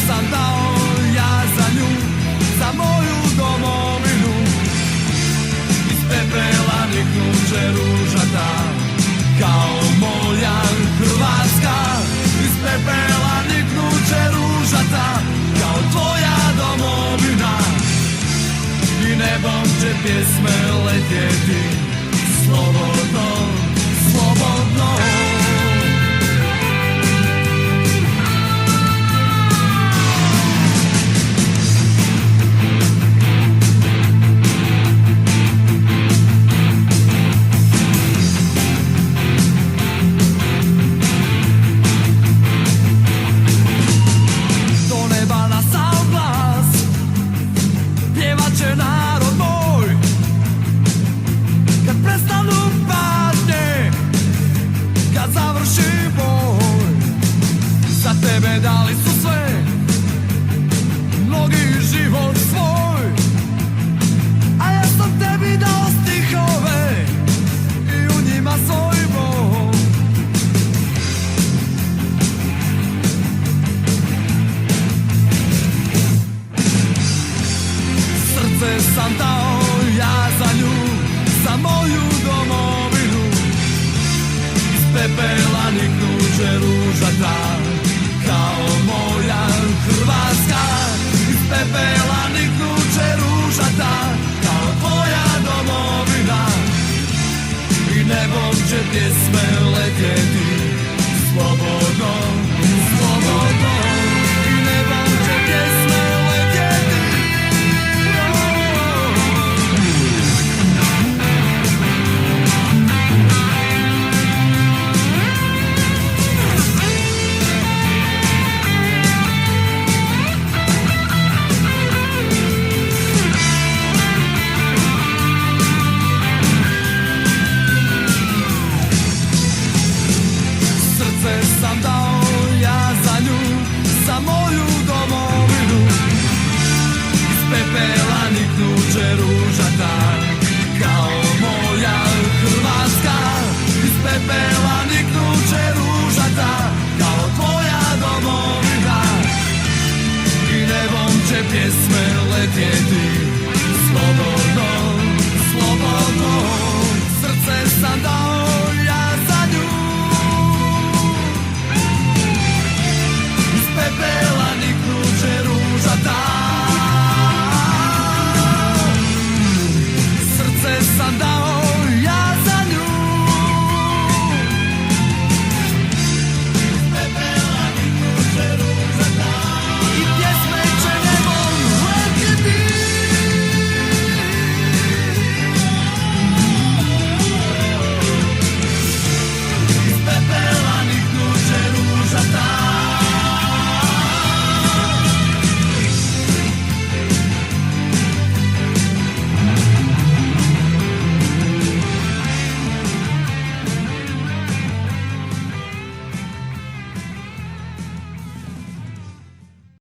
sam dao ja za nju, za moju domovinu. Iz pepela niknuće ružata, kao moja Hrvatska. Iz pepela niknuće ružata, kao tvoja domovina. I nebom će pjesme letjeti, slobodno, slobodno. Do neba na sav glas pjevat će narod moj, kad prestanu patnje, kad završi boj. Za tebe dali su sve, mnogi život svoj, a ja sam tebi dao stihove i u njima svoj bol. Srce sam dao ja za nju, za moju domovinu. Iz pepela niknuće ružata, kao moja Hrvatska. Iz pepela niknuće ružata, kao tvoja domovina. I nebom će pjesme letjeti, slobodno, slobodno. I nebom će pjesme letjeti. Srce sam dao ja za nju, za moju domovinu. Iz pepela niknuće ružata, kao moja Hrvatska. Iz pepela niknuće ružata, kao tvoja domovina. I nebom će pjesme letjeti, slobodno, slobodno. Srce sam dao